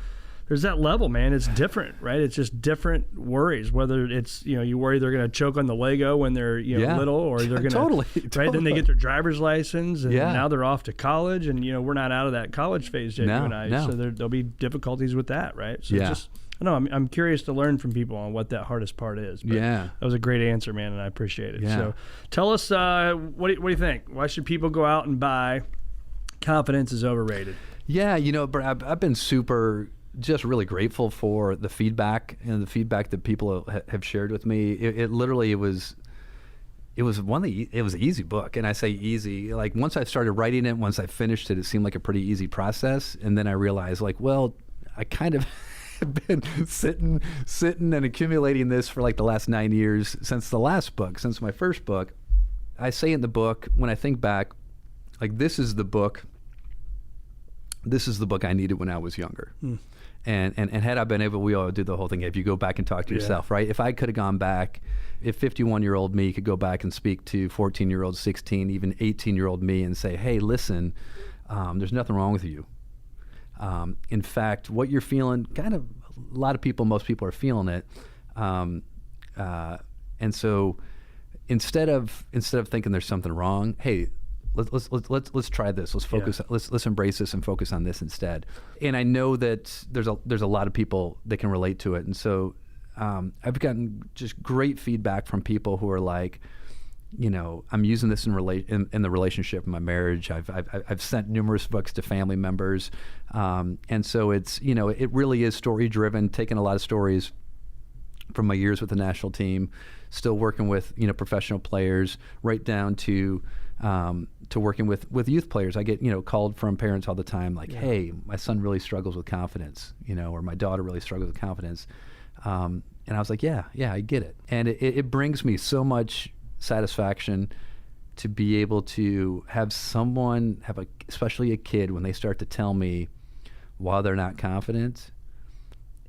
S4: There's that level, man. It's different, right? It's just different worries. Whether it's you worry they're going to choke on the Lego when they're little, or they're going to
S3: totally.
S4: Then they get their driver's license, and now they're off to college, and we're not out of that college phase yet, you and I. So there'll be difficulties with that, right? So I know I'm curious to learn from people on what that hardest part is. But that was a great answer, man, and I appreciate it. So tell us, what do you think? Why should people go out and buy Confidence is Overrated?
S3: Yeah, I've been just really grateful for the feedback and the feedback that people have shared with me. It was an easy book, and I say easy. Like once I started writing it, once I finished it, it seemed like a pretty easy process. And then I realized, I kind of have been sitting and accumulating this for like the last 9 years since my first book. I say in the book, when I think back, like this is the book I needed when I was younger. And had I been able, we all do the whole thing. If you go back and talk to yourself, right? If I could have gone back, if 51-year-old me could go back and speak to 14-year-old, 16, even 18-year-old me and say, hey, listen, there's nothing wrong with you. In fact, what you're feeling, kind of a lot of people, most people are feeling it. And so instead of thinking there's something wrong, hey, let's try this. Let's focus. Let's embrace this and focus on this instead. And I know that there's a lot of people that can relate to it. And so I've gotten just great feedback from people who are like, I'm using this in the relationship in my marriage. I've sent numerous books to family members, and so it's it really is story driven. Taking a lot of stories from my years with the national team, still working with professional players, right down to working with youth players. I get called from parents all the time, like, hey, my son really struggles with confidence, or my daughter really struggles with confidence, and I was like, yeah, I get it, and it brings me so much satisfaction to be able to have someone especially a kid, when they start to tell me why they're not confident,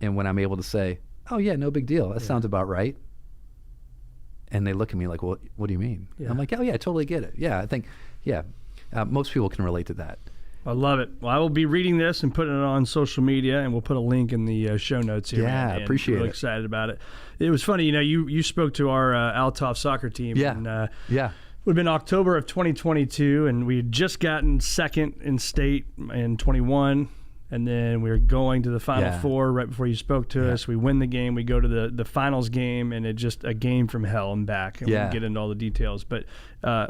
S3: and when I'm able to say, oh yeah, no big deal, that sounds about right. And they look at me like, well, what do you mean? I'm like, oh yeah, I totally get it. Yeah, I think, most people can relate to that.
S4: I love it. Well, I will be reading this and putting it on social media, and we'll put a link in the show notes here.
S3: Yeah, I appreciate it.
S4: Really excited about it. It was funny, you spoke to our Althoff soccer team.
S3: Yeah,
S4: and, it would have been October of 2022, and we had just gotten second in state in 21. And then we were going to the Final Four right before you spoke to us. We win the game. We go to the finals game, and it's just a game from hell and back. And we can get into all the details. But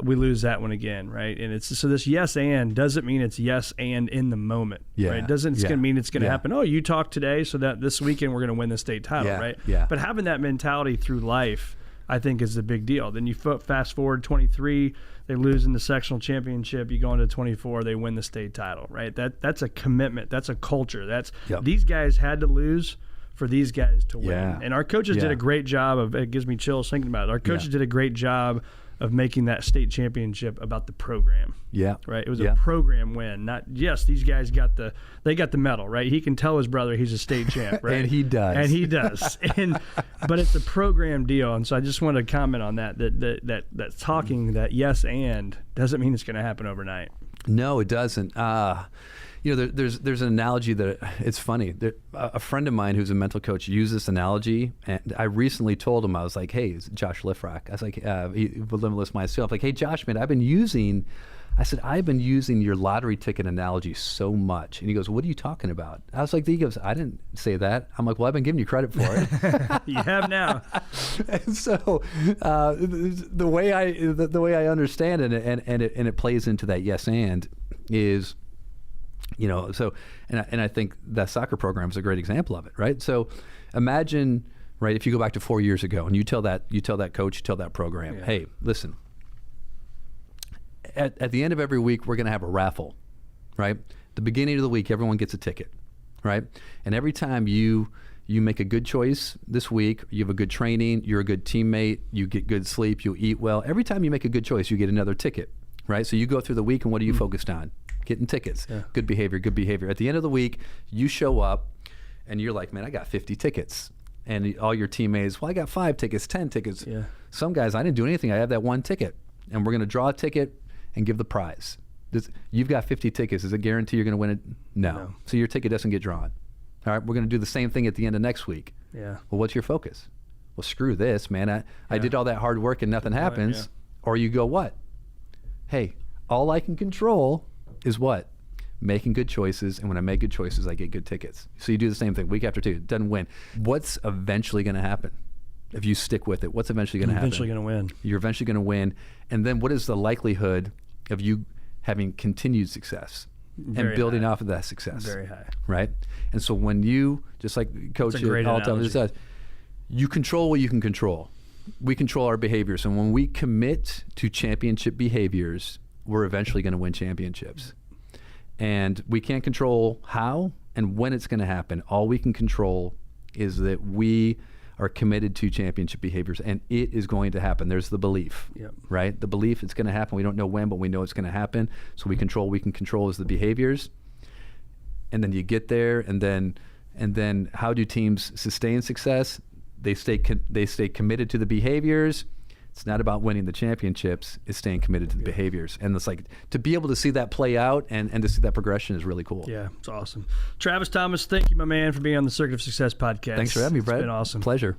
S4: we lose that one again, right? And it's so this yes and doesn't mean it's yes and in the moment, right? It doesn't it's going to mean it's going to happen. Oh, you talked today, so that this weekend we're going to win the state title, right?
S3: Yeah.
S4: But having that mentality through life, I think is the big deal. Then you fast forward 23, they lose in the sectional championship. You go into 24, they win the state title, right? That's a commitment. That's a culture. These guys had to lose for these guys to win.
S3: Yeah.
S4: And our coaches did a great job of, it gives me chills thinking about it. Our coaches did a great job of making that state championship about the program.
S3: Yeah.
S4: Right? It was a program win, not, yes, these guys got the medal, right? He can tell his brother he's a state champ, right?
S3: And he does.
S4: But it's a program deal. And so I just wanted to comment on that talking that yes and doesn't mean it's going to happen overnight.
S3: No, it doesn't. There's an analogy that it's funny. A friend of mine who's a mental coach used this analogy, and I recently told him, I was like, hey, Josh Lifrock. I was like, Limitless Myself. Like, hey, Josh, man, I've been using your lottery ticket analogy so much. And he goes, what are you talking about? I was like, he goes, I didn't say that. I'm like, well, I've been giving you credit for it.
S4: You have now.
S3: And so the way I understand it, and it plays into that yes and is, I think that soccer program is a great example of it, right? So imagine, right, if you go back to 4 years ago and you tell that coach, you tell that program, hey, listen, at the end of every week, we're going to have a raffle, right? The beginning of the week, everyone gets a ticket, right? And every time you make a good choice this week, you have a good training, you're a good teammate, you get good sleep, you eat well. Every time you make a good choice, you get another ticket, right? So you go through the week, and what are you focused on? Getting tickets. Yeah. Good behavior. At the end of the week, you show up and you're like, man, I got 50 tickets. And all your teammates, well, I got 5 tickets, 10 tickets. Yeah. Some guys, I didn't do anything. I have that one ticket. And we're going to draw a ticket and give the prize. You've got 50 tickets. Is it guarantee you're going to win it? No. So your ticket doesn't get drawn. All right, we're going to do the same thing at the end of next week. Yeah. Well, what's your focus? Well, screw this, man. I did all that hard work and nothing happens. Yeah. Or you go, what? Hey, all I can control is what? Making good choices, and when I make good choices, I get good tickets. So you do the same thing week after 2. It doesn't win. What's eventually going to happen if you stick with it? What's eventually going to happen?
S4: Eventually going to win.
S3: You're eventually going to win. And then what is the likelihood of you having continued success and building off of that success?
S4: Very high.
S3: Right? And so when you, just like Coach all says, you control what you can control. We control our behaviors. And when we commit to championship behaviors, we're eventually going to win championships. And we can't control how and when it's going to happen. All we can control is that we are committed to championship behaviors, and it is going to happen. There's the belief, right? The belief it's going to happen. We don't know when, but we know it's going to happen. So we can control is the behaviors. And then you get there, and then how do teams sustain success? They stay committed to the behaviors. It's not about winning the championships. It's staying committed to the behaviors. And it's like, to be able to see that play out and to see that progression is really cool.
S4: Yeah, it's awesome. Travis Thomas, thank you, my man, for being on the Circuit of Success podcast.
S3: Thanks for having me, Brett.
S4: It's been awesome.
S3: Pleasure.